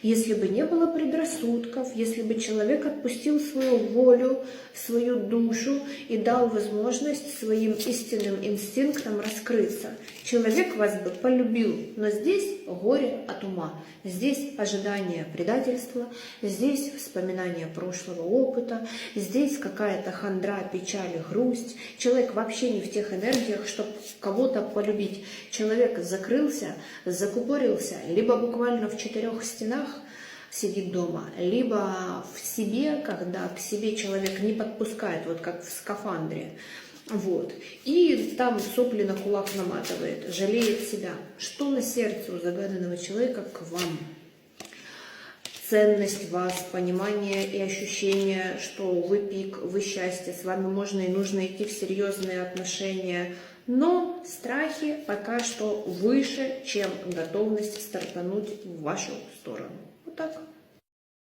если бы не было предрассудков, если бы человек отпустил свою волю, свою душу и дал возможность своим истинным инстинктам раскрыться. Человек вас бы полюбил, но здесь горе от ума, здесь ожидание предательства, здесь вспоминание прошлого опыта, здесь какая-то хандра, печаль, грусть. Человек вообще не в тех энергиях, чтобы кого-то полюбить. Человек закрылся, закупорился, либо буквально в 4 стенах сидит дома, либо в себе, когда к себе человек не подпускает, вот как в скафандре, вот, и там сопли на кулак наматывает, жалеет себя. Что на сердце у загаданного человека к вам? Ценность вас, понимание и ощущение, что вы пик, вы счастье, с вами можно и нужно идти в серьезные отношения, но страхи пока что выше, чем готовность стартануть в вашу сторону. Вот так.